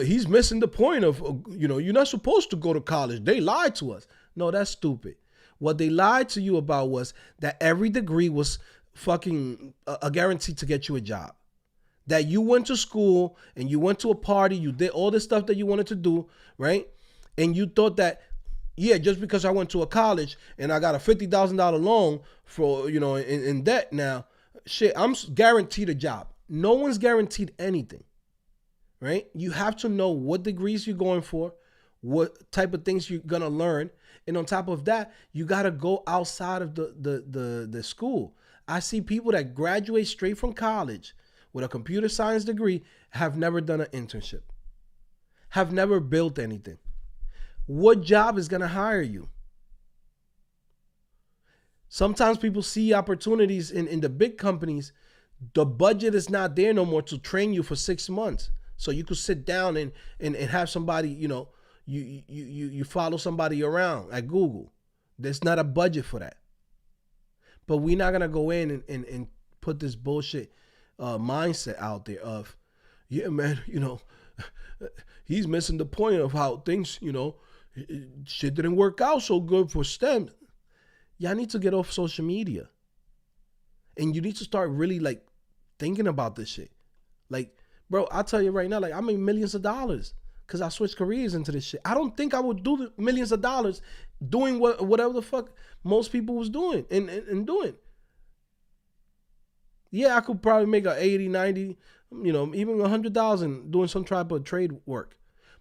he's missing the point of, you're not supposed to go to college. They lied to us. No, that's stupid. What they lied to you about was that every degree was fucking a guarantee to get you a job. That you went to school and you went to a party, you did all the stuff that you wanted to do, right? And you thought that, yeah, just because I went to a college and I got a $50,000 loan for, in debt now, shit, I'm guaranteed a job. No one's guaranteed anything, right? You have to know what degrees you're going for, what type of things you're going to learn. And on top of that, you got to go outside of the school. I see people that graduate straight from college with a computer science degree have never done an internship, have never built anything. What job is going to hire you? Sometimes people see opportunities in the big companies. The budget is not there no more to train you for 6 months. So you could sit down and have somebody, you follow somebody around at Google. There's not a budget for that. But we're not going to go in and put this bullshit mindset out there of, yeah, man, he's missing the point of how things, shit didn't work out so good for STEM. Y'all need to get off social media. And you need to start really thinking about this shit. Bro, I'll tell you right now, I make millions of dollars. because I switched careers into this shit. I don't think I would do the millions of dollars doing whatever the fuck most people was doing and doing. Yeah, I could probably make a 80, 90, even 100,000 doing some type of trade work.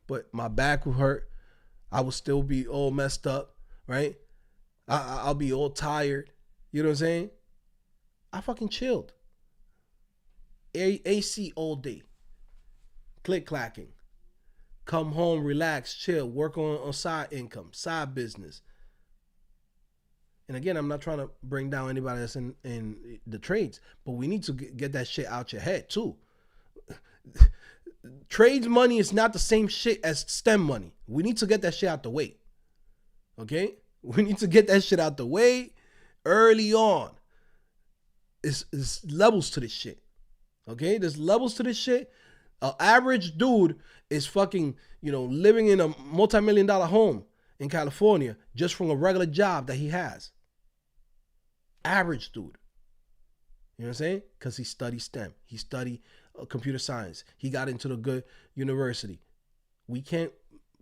But my back would hurt. I would still be all messed up, right? I'll be all tired. You know what I'm saying? I fucking chilled. AC all day. Click clacking. Come home, relax, chill, work on side income, side business. And again, I'm not trying to bring down anybody that's in the trades, but we need to get that shit out your head too. Trades money is not the same shit as STEM money. We need to get that shit out the way. Okay? We need to get that shit out the way early on. It's levels to this shit. Okay? There's levels to this shit. An average dude is fucking, living in a multi-million-dollar home in California just from a regular job that he has. Average dude. You know what I'm saying? Because he studied STEM. He studied computer science. He got into the good university. We can't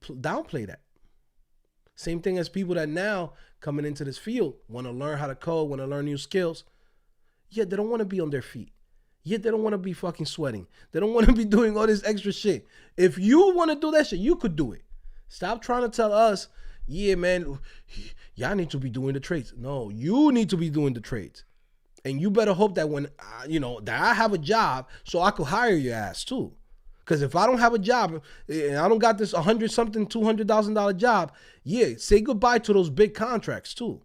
downplay that. Same thing as people that now coming into this field want to learn how to code, want to learn new skills. Yet they don't want to be on their feet. Yet they don't want to be fucking sweating. They don't want to be doing all this extra shit. If you want to do that shit, you could do it. Stop trying to tell us, yeah, man, y'all need to be doing the trades. No, you need to be doing the trades. And you better hope that when, that I have a job so I could hire your ass too. Because if I don't have a job and I don't got this $100-something, $200,000 job, yeah, say goodbye to those big contracts too.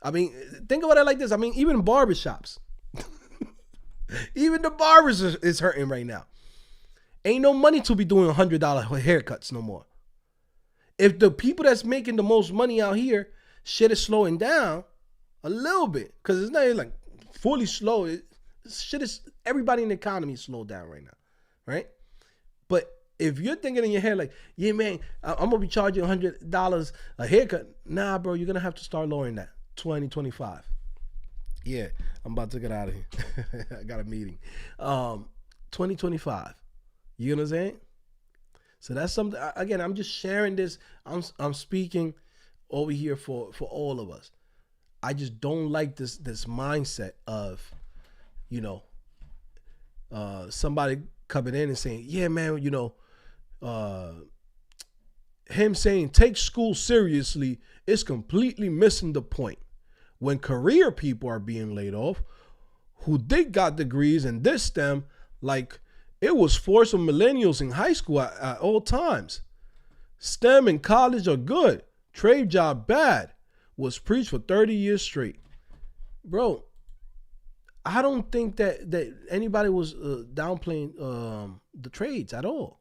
I mean, think about it like this. I mean, even barbershops, even the barbers is hurting right now. Ain't no money to be doing $100 haircuts no more. If the people that's making the most money out here, shit is slowing down a little bit, because it's not like fully slow. Shit is, everybody in the economy is slowed down right now, right? But if you're thinking in your head like, yeah, man, I'm going to be charging $100 a haircut. Nah, bro, you're going to have to start lowering that. 2025. Yeah, I'm about to get out of here. I got a meeting. 2025. You know what I'm saying? So that's something, again, I'm just sharing this. I'm speaking over here for all of us. I just don't like this mindset of, somebody coming in and saying, yeah, man, him saying take school seriously is completely missing the point. When career people are being laid off, who did got degrees in this STEM, like it was forced on millennials in high school at all times. STEM in college are good. Trade job bad. Was preached for 30 years straight. Bro, I don't think that anybody was downplaying the trades at all.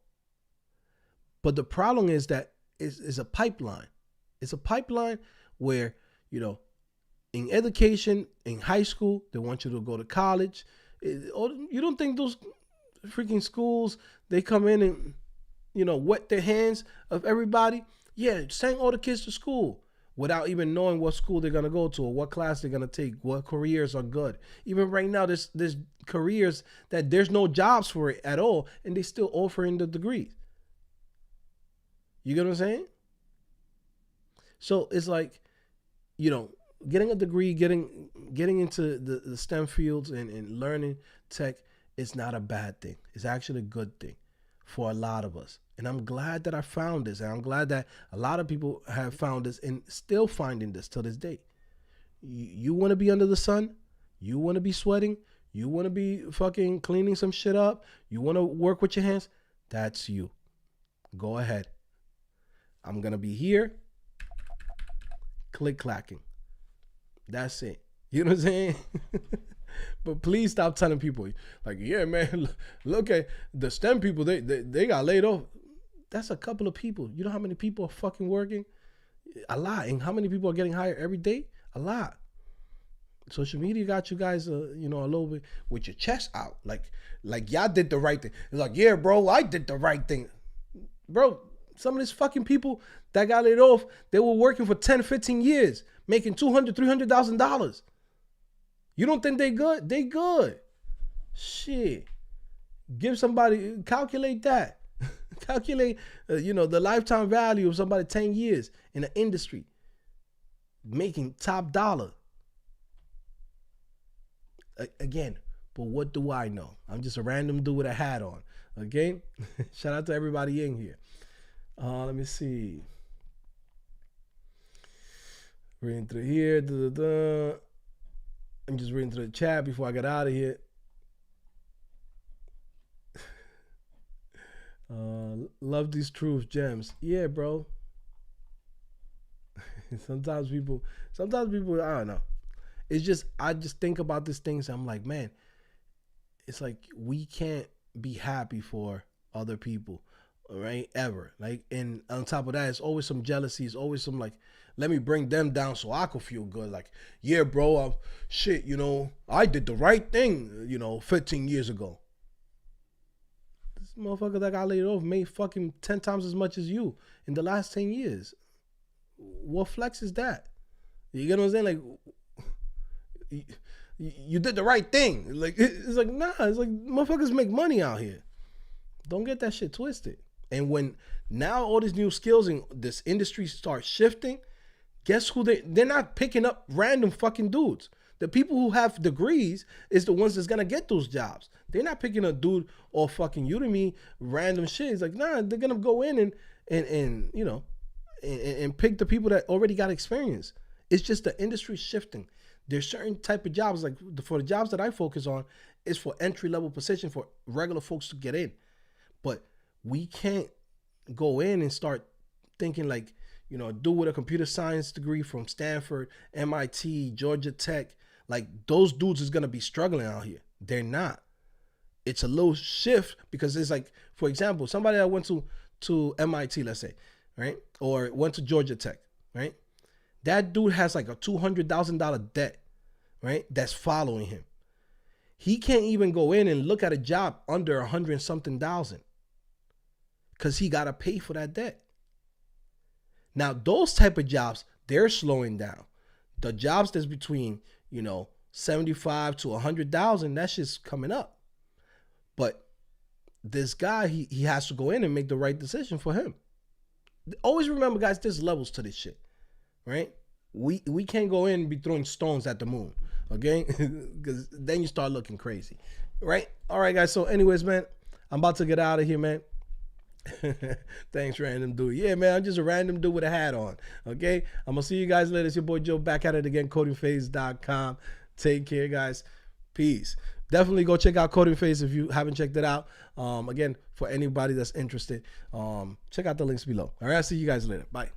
But the problem is that it's a pipeline. It's a pipeline where, in education, in high school, they want you to go to college. You don't think those freaking schools, they come in and, wet their hands of everybody? Yeah, send all the kids to school without even knowing what school they're going to go to or what class they're going to take, what careers are good. Even right now, there's careers that there's no jobs for it at all, and they still offering the degrees. You get what I'm saying? So it's like, getting a degree, getting into the STEM fields and learning tech is not a bad thing. It's actually a good thing for a lot of us. And I'm glad that I found this. And I'm glad that a lot of people have found this and still finding this till this day. You want to be under the sun? You want to be sweating? You want to be fucking cleaning some shit up? You want to work with your hands? That's you. Go ahead. I'm going to be here. Click clacking. That's it. You know what I'm saying? But please stop telling people like, yeah, man, look at the STEM people. They got laid off. That's a couple of people. You know how many people are fucking working? A lot. And how many people are getting hired every day? A lot. Social media got you guys, a little bit with your chest out. Like y'all did the right thing. It's like, yeah, bro, I did the right thing. Bro, some of these fucking people that got laid off, they were working for 10, 15 years, making $200,000, $300,000. You don't think they good? They good. Shit. Give somebody, calculate that. Calculate, the lifetime value of somebody 10 years in the industry, making top dollar. Again, but what do I know? I'm just a random dude with a hat on. Okay? Shout out to everybody in here. Let me see. Reading through here. I'm just reading through the chat before I get out of here. Love these truth gems. Yeah, bro. Sometimes people, I don't know. It's just, I just think about these things. I'm like, man, it's like we can't be happy for other people, right? Ever. Like, and on top of that, it's always some jealousy. It's always some like, let me bring them down so I could feel good. Like, yeah, bro, shit, I did the right thing, 15 years ago. This motherfucker that got laid off made fucking 10 times as much as you in the last 10 years. What flex is that? You get what I'm saying? Like, you did the right thing. Like, it's like, nah, it's like motherfuckers make money out here. Don't get that shit twisted. And when now all these new skills in this industry start shifting, guess who they're not picking up random fucking dudes. The people who have degrees is the ones that's gonna get those jobs. They're not picking a dude or fucking Udemy random shit. It's like, nah, they're gonna go in and pick the people that already got experience. It's just the industry shifting. There's certain type of jobs, like for the jobs that I focus on, is for entry-level position for regular folks to get in. But we can't go in and start thinking like, do with a computer science degree from Stanford, MIT, Georgia Tech, like those dudes is going to be struggling out here. They're not. It's a little shift because it's like, for example, somebody that went to MIT, let's say, right? Or went to Georgia Tech, right? That dude has like a $200,000 debt, right? That's following him. He can't even go in and look at a job under 100 something thousand because he got to pay for that debt. Now, those type of jobs, they're slowing down. The jobs that's between, 75 to 100,000, that's just coming up. But this guy, he has to go in and make the right decision for him. Always remember, guys, there's levels to this shit, right? We can't go in and be throwing stones at the moon, okay? Because then you start looking crazy, right? All right, guys. So anyways, man, I'm about to get out of here, man. Thanks, random dude. Yeah, man, I'm just a random dude with a hat on, okay? I'm going to see you guys later. It's your boy Joe back at it again, CodingPhase.com. Take care, guys. Peace. Definitely go check out CodingPhase if you haven't checked it out. Again, for anybody that's interested, check out the links below. All right, I'll see you guys later. Bye.